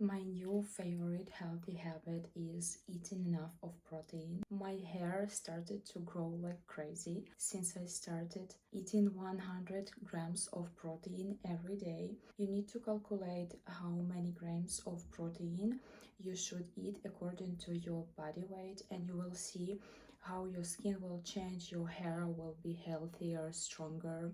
My new favorite healthy habit is eating enough of protein. My hair started to grow like crazy since I started eating 100 grams of protein every day. You need to calculate how many grams of protein you should eat according to your body weight, and you will see how your skin will change, your hair will be healthier, stronger,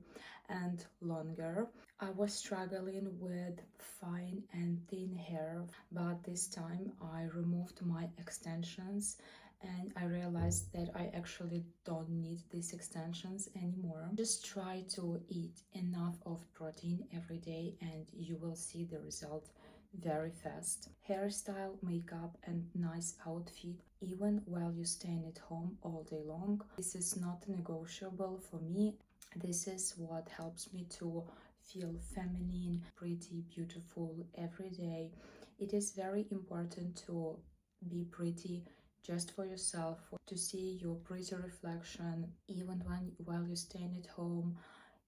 and longer. I was struggling with fine and thin hair, but this time I removed my extensions and I realized that I actually don't need these extensions anymore. Just try to eat enough of protein every day and you will see the result very fast. Hairstyle, makeup, and nice outfit even while you're staying at home all day long. This is not negotiable for me. This is what helps me to feel feminine, pretty, beautiful every day. It is very important to be pretty just for yourself, to see your pretty reflection even while you're staying at home.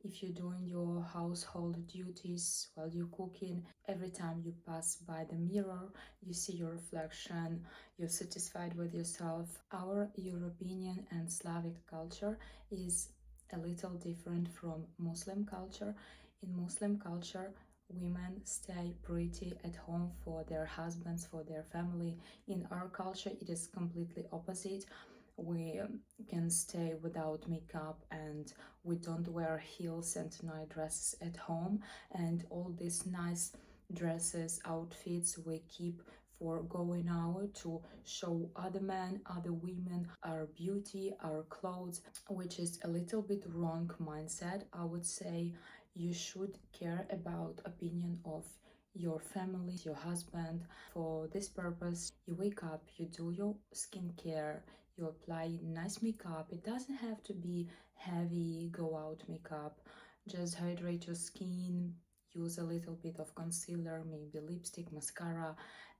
If you're doing your household duties while you're cooking, every time you pass by the mirror, you see your reflection, you're satisfied with yourself. Our European and Slavic culture is a little different from Muslim culture. In Muslim culture, women stay pretty at home for their husbands, for their family. In our culture, it is completely opposite. We can stay without makeup and we don't wear heels and night dresses at home, and all these nice dresses, outfits we keep for going out to show other men, other women our beauty, our clothes, which is a little bit wrong mindset. I would say you should care about opinion of your family, your husband. For this purpose, you wake up, you do your skincare, you apply nice makeup. It doesn't have to be heavy go out makeup. Just hydrate your skin, use a little bit of concealer, maybe lipstick, mascara,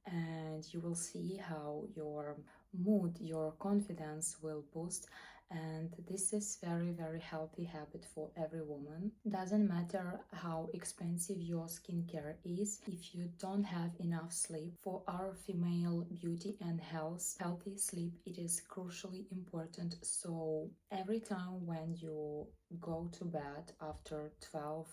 and you will see how your mood, your confidence will boost. And this is very healthy habit for every woman. Doesn't matter how expensive your skincare is, if you don't have enough sleep. For our female beauty and health, healthy sleep, it is crucially important. So every time when you go to bed after 12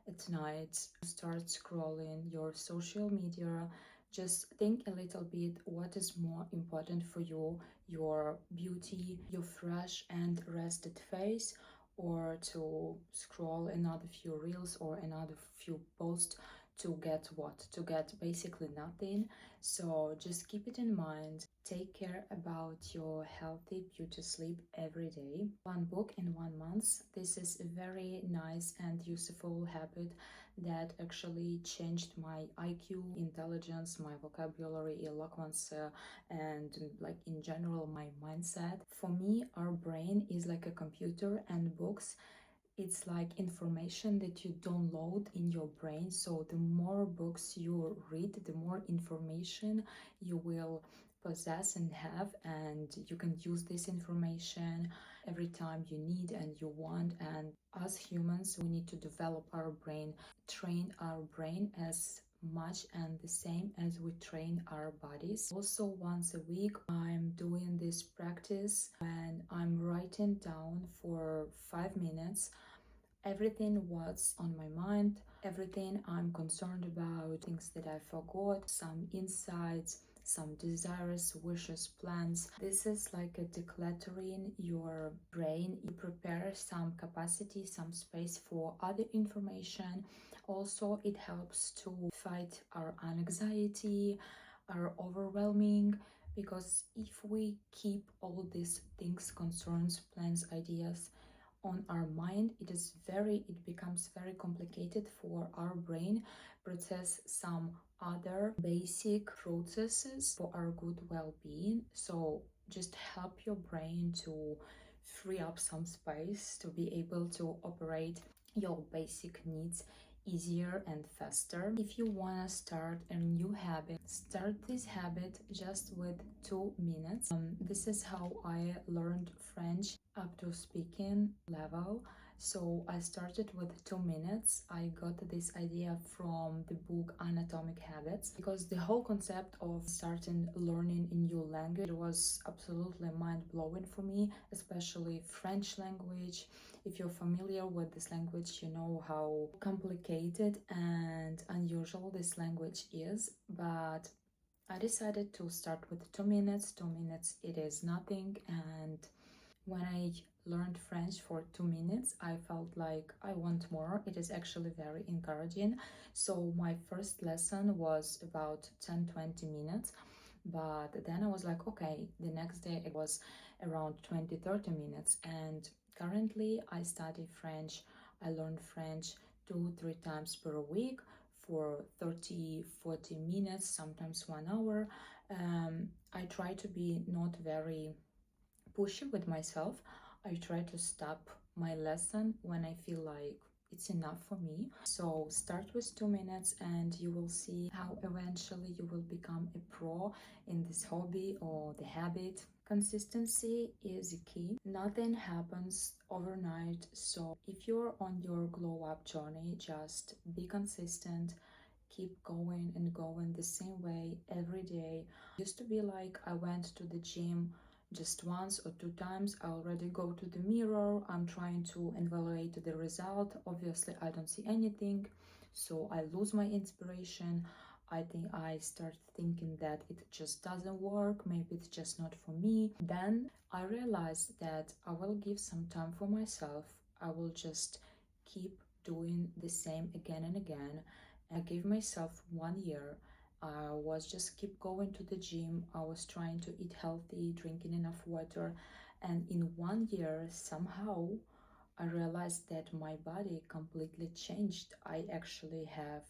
at night, start scrolling your social media, just think a little bit what is more important for you, your beauty, your fresh and rested face, or to scroll another few reels or another few posts to get what? To get basically nothing. So just keep it in mind. Take care about your healthy beauty sleep every day. One book in 1 month. This is a very nice and useful habit that actually changed my IQ, intelligence, my vocabulary, eloquence, and like in general my mindset. For me, our brain is like a computer and books, it's like information that you download in your brain. So the more books you read, the more information you will possess and have, and you can use this information every time you need and you want. And as humans, we need to develop our brain, train our brain as much and the same as we train our bodies. Also, once a week I'm doing this practice when I'm writing down for 5 minutes everything what's on my mind, everything I'm concerned about, things that I forgot, some insights, some desires, wishes, plans. This is like a decluttering your brain. You prepare some capacity, some space for other information. Also, it helps to fight our anxiety, our overwhelming, because if we keep all these things, concerns, plans, ideas on our mind, it becomes very complicated for our brain process some other basic processes for our good well-being. So just help your brain to free up some space to be able to operate your basic needs easier and faster. If you want to start a new habit, start this habit just with 2 minutes. This is how I learned French up to speaking level. So I started with 2 minutes. I got this idea from the book Atomic Habits because the whole concept of starting learning a new language was absolutely mind-blowing for me, especially French language. If you're familiar with this language, you know how complicated and unusual this language is, but I decided to start with 2 minutes. 2 minutes, it is nothing. And when I learned French for 2 minutes, I felt like I want more. It is actually very encouraging. So my first lesson was about 10-20 minutes. But then I was like, okay, the next day it was around 20-30 minutes. And currently I study French. I learn French 2-3 times per week for 30-40 minutes, sometimes 1 hour. I try to be not very pushy with myself. I try to stop my lesson when I feel like it's enough for me. So start with 2 minutes and you will see how eventually you will become a pro in this hobby or the habit. Consistency is key. Nothing happens overnight. So if you're on your glow up journey, just be consistent, keep going and going the same way every day. Used to be like I went to the gym just once or 2 times. I already go to the mirror, I'm trying to evaluate the result. Obviously I don't see anything, so I lose my inspiration. I think I start thinking that it just doesn't work, maybe it's just not for me. Then I realized that I will give some time for myself. I will just keep doing the same again and again. I gave myself 1 year. I was just keep going to the gym. I was trying to eat healthy, drinking enough water. And in 1 year, somehow, I realized that my body completely changed. I actually have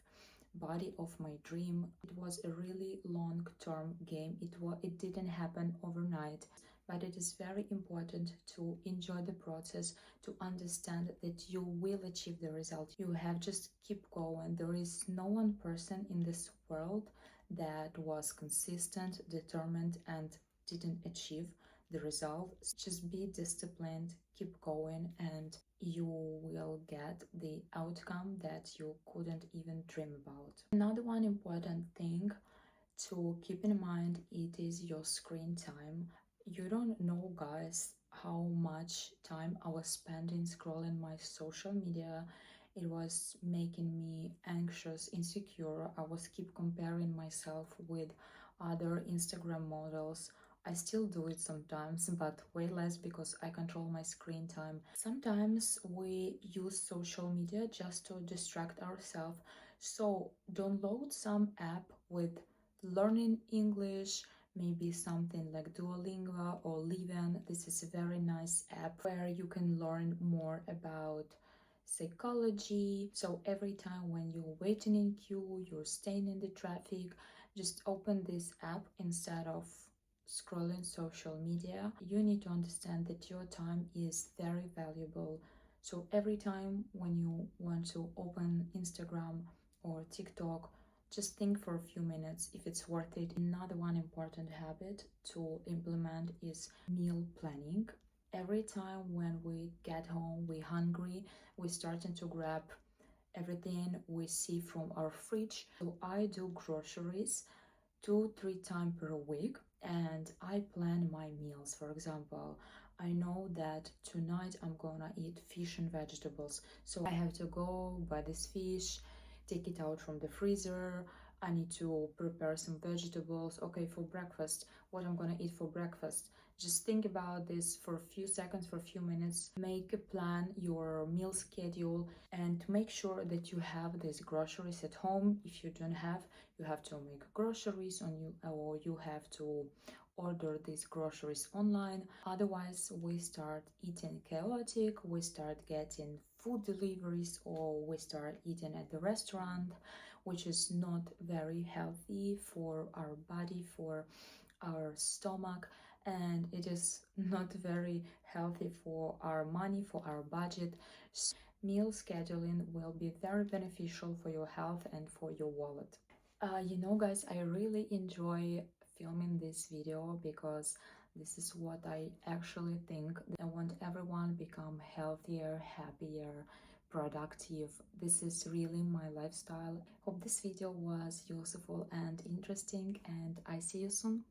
body of my dream. It was a really long-term game. It didn't happen overnight, but it is very important to enjoy the process, to understand that you will achieve the result. You have just keep going. There is no one person in this world that was consistent, determined, and didn't achieve the result. Just be disciplined, keep going, and you will get the outcome that you couldn't even dream about. Another one important thing to keep in mind, it is your screen time. You don't know, guys, how much time I was spending scrolling my social media. It was making me anxious, insecure. I was keep comparing myself with other Instagram models. I still do it sometimes, but way less because I control my screen time. Sometimes we use social media just to distract ourselves. So download some app with learning English, maybe something like Duolingo or Liven. This is a very nice app where you can learn more about psychology. So every time when you're waiting in queue, you're staying in the traffic, just open this app instead of scrolling social media. You need to understand that your time is very valuable. So every time when you want to open Instagram or TikTok, just think for a few minutes if it's worth it. Another one important habit to implement is meal planning. Every time when we get home, we're hungry, we're starting to grab everything we see from our fridge. So I do groceries 2-3 times per week and I plan my meals. For example, I know that tonight I'm gonna eat fish and vegetables, so I have to go buy this fish, take it out from the freezer. I need to prepare some vegetables. Okay, for breakfast, what I'm gonna eat for breakfast. Just think about this for a few seconds, for a few minutes. Make a plan, your meal schedule, and make sure that you have these groceries at home. If you don't have, you have to make groceries on you, or you have to order these groceries online. Otherwise we start eating chaotic, we start getting food deliveries, or we start eating at the restaurant, which is not very healthy for our body, for our stomach, and it is not very healthy for our money, for our budget. So meal scheduling will be very beneficial for your health and for your wallet. You know, guys, I really enjoy filming this video because This is what I actually think. I want everyone become healthier, happier, productive. This is really my lifestyle. Hope this video was useful and interesting, and I see you soon.